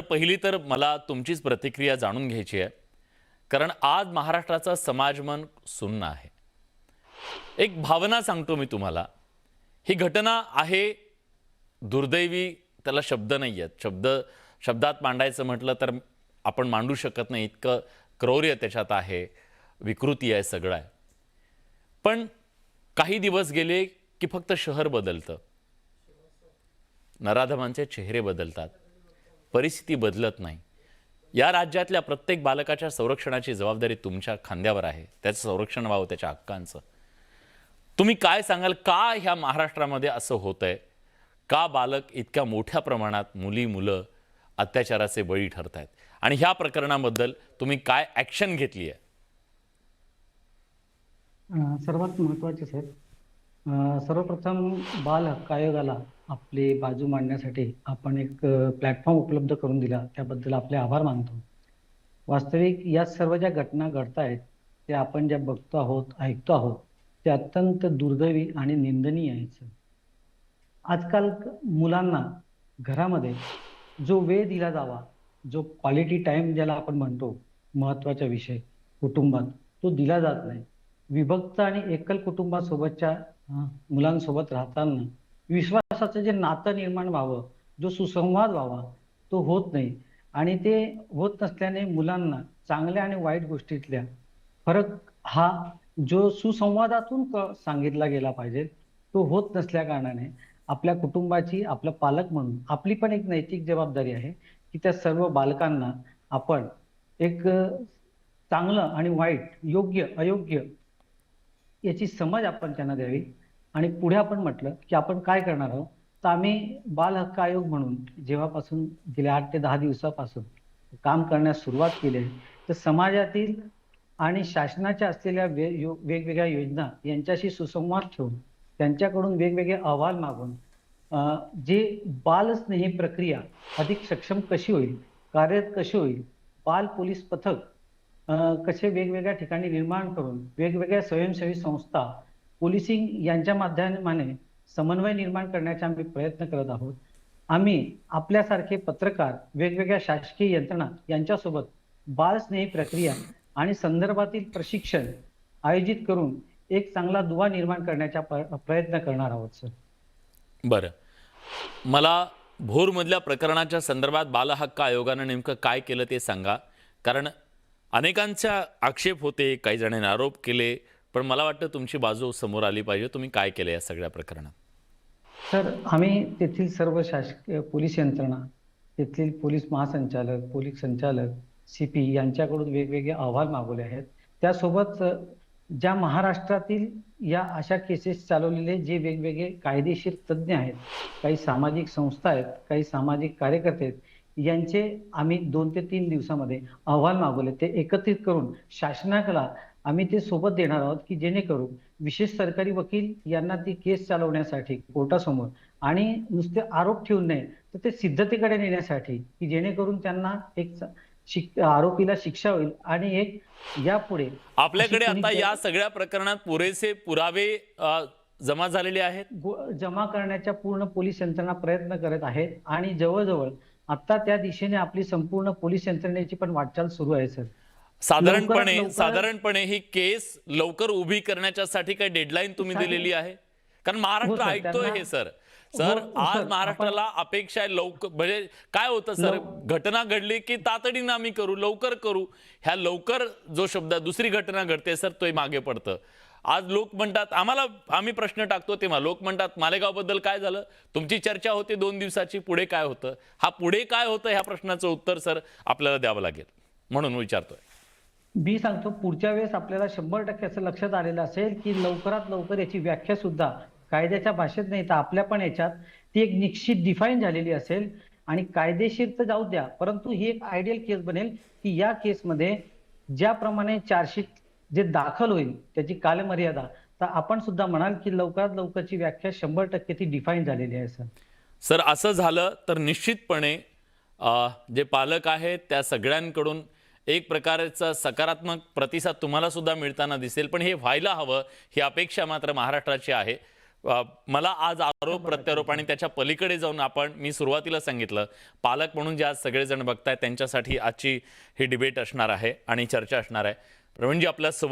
पहिली तर मला तुमचीच प्रतिक्रिया जाणून घ्यायची आहे, कारण आज महाराष्ट्राचा समाजमन सुन्न आहे. एक भावना सांगतो मी तुम्हाला. ही घटना आहे दुर्दैवी, त्याला शब्द नाही आहेत. शब्दात मांडायचं म्हटलं तर आपण मांडू शकत नाही, इतकं क्रौर्य त्याच्यात आहे, विकृती आहे, सगळं आहे. पण काही दिवस गेले की फक्त शहर बदलतं, नराधमांचे चेहरे बदलतात, परिस्थिती बदलत नाही. या राज्यातल्या प्रत्येक बालकाच्या संरक्षणाची जबाबदारी तुमच्या खांद्यावर आहे. त्याचं संरक्षण व्हावं, त्याच्या हक्कांचं. तुम्ही काय सांगाल, का ह्या महाराष्ट्रामध्ये असं होतंय? का बालक इतक्या मोठ्या प्रमाणात मुलं अत्याचाराचे बळी ठरत आहेत? आणि ह्या प्रकरणाबद्दल तुम्ही काय ॲक्शन घेतली आहे? सर्वात महत्त्वाचे सर, सर्वप्रथम बाल हक्क आयोगाला आपली बाजू मांडण्यासाठी आपण एक प्लॅटफॉर्म उपलब्ध करून दिला, त्याबद्दल आपले आभार मानतो. वास्तविक या सर्व ज्या घटना घडत आहेत, ते आपण ज्या बघतो आहोत, ऐकतो आहोत, ते अत्यंत दुर्दैवी आणि निंदनीय आहे सर. आजकाल मुलांना घरामध्ये जो वेळ दिला जावा, जो क्वालिटी टाइम ज्याला आपण म्हणतो, महत्त्वाचा विषय कुटुंबात, तो दिला जात नाही. विभक्त आणि एकल कुटुंबासोबतच्या मुलांसोबत राहताना विश्वासाचं जे नातं निर्माण व्हावं, जो सुसंवाद व्हावा, तो होत नाही. आणि ते होत नसल्याने मुलांना चांगल्या आणि वाईट गोष्टीतल्या फरक हा जो सुसंवादातून सांगितला गेला पाहिजे, तो होत नसल्या कारणाने आपल्या कुटुंबाची, आपला पालक म्हणून आपली पण एक नैतिक जबाबदारी आहे की त्या सर्व बालकांना आपण एक चांगलं आणि वाईट, योग्य अयोग्य याची समज आपण त्यांना द्यावी. आणि पुढे आपण म्हटलं की आपण काय करणार आहोत, तर आम्ही बाल हक्क आयोग म्हणून जेव्हापासून गेल्या 8 ते 10 दिवसापासून काम करण्यास सुरुवात केली आहे, तर समाजातील आणि शासनाच्या असलेल्या वेगवेगळ्या योजना यांच्याशी सुसंवाद ठेवून त्यांच्याकडून वेगवेगळे अहवाल मागून जे बालस्नेही प्रक्रिया अधिक सक्षम कशी होईल, कार्यरत कशी होईल, बाल पोलीस पथक कसे वेगवेगळ्या ठिकाणी निर्माण करून वेगवेगळ्या स्वयंसेवी संस्था, पोलिसिंग यांच्या माध्यमाने समन्वय निर्माण करण्याचा आम्ही प्रयत्न करत आहोत. आम्ही आपल्यासारखे पत्रकार, वेगवेगळ्या शासकीय यंत्रणा यांच्यासोबत बालस्नेही प्रक्रिया आणि संदर्भातील प्रशिक्षण आयोजित करून एक चांगला दुवा निर्माण करण्याचा प्रयत्न करणार आहोत सर. बरं, मला भोरमधल्या प्रकरणाच्या संदर्भात बाल हक्क आयोगानं नेमकं काय केलं ते सांगा. कारण अनेकांचा आक्षेप होते, काही जणांनी आरोप केले, पण मला वाटतं तुमची बाजू समोर आली पाहिजे. तुम्ही काय केलं या सगळ्या प्रकरणात? सर, आम्ही तेथील सर्व शासकीय पोलीस यंत्रणा, तेथील पोलीस महासंचालक, पोलीस संचालक, CP यांच्याकडून वेगवेगळे अहवाल मागवले आहेत. त्यासोबत ज्या महाराष्ट्रातील या अशा केसेस चालवलेले जे वेगवेगळे कायदेशीर तज्ज्ञ आहेत, काही सामाजिक संस्था आहेत, काही सामाजिक कार्यकर्ते आहेत, यांचे आम्ही 2 ते 3 दिवसामध्ये अहवाल मागवले. ते एकत्रित करून शासनाला आम्ही ते सोबत देणार आहोत की जेणेकरून विशेष सरकारी वकील यांना ती केस चालवण्यासाठी कोर्टासमोर आणि नुसते आरोप ठेवून नये, तर ते सिद्धतेकडे नेण्यासाठी की जेणेकरून त्यांना एक आरोपीला शिक्षा होईल आणि एक यापुढे आपल्याकडे आता या सगळ्या प्रकरणात पुरेसे पुरावे जमा झालेले आहेत? जमा करण्याच्या पूर्ण पोलीस यंत्रणा प्रयत्न करत आहेत आणि जवळजवळ आता त्या दिशेने आपली संपूर्ण पोलीस यंत्रणेची पण वाटचाल सुरू आहे सर. साधारणपणे ही केस लवकर उभी करण्यासाठी काही डेडलाईन तुम्ही दिलेली आहे? कारण महाराष्ट्र ऐकतोय हे सर. आज महाराष्ट्राला अपेक्षा आहे लवकर. म्हणजे काय होतं सर, घटना घडली की तातडीनं आम्ही करू, लवकर करू. ह्या लवकर जो शब्द, दुसरी घटना घडते सर, तो मागे पडतं. आज लोक म्हणतात आम्हाला, आम्ही प्रश्न टाकतो तेव्हा लोक म्हणतात मालेगाव बद्दल काय झालं? तुमची चर्चा होती 2 दिवसाची, पुढे काय होतं? हा पुढे काय होतं ह्या प्रश्नाचं उत्तर सर आपल्याला द्यावं लागेल, म्हणून विचारतोय. मी सांगतो, पुढच्या वेळेस आपल्याला 100% असं लक्षात आलेलं असेल की लवकरात लवकर याची व्याख्या सुद्धा कायद्याच्या भाषेत नाही तर आपल्या पण याच्यात ती एक निश्चित डिफाईन झालेली असेल. आणि कायदेशीर तर जाऊ द्या, परंतु ही एक आयडियल केस बनेल की या केसमध्ये ज्याप्रमाणे चार्जशीट जे दाखल होईल त्याची कालमर्यादा, तर आपण सुद्धा म्हणाल की लवकरात लवकरची व्याख्या 100% ती डिफाईन झालेली आहे सर. सर, असं झालं तर निश्चितपणे जे पालक आहेत त्या सगळ्यांकडून एक प्रकारचा सकारात्मक प्रतिसाद तुम्हाला सुद्धा मिळताना दिसेल. पण हे व्हायला हवं, ही अपेक्षा मात्र महाराष्ट्राची आहे. मला आज आरोप प्रत्यारोप आणि त्याच्या पलीकडे जाऊन मी सुरुवातीला सांगितलं, पालक म्हणून जे आज सगळेजण बघतायत त्यांच्यासाठी आजची ही डिबेट असणार आहे आणि चर्चा असणार आहे. प्रवीणजी, आपल्या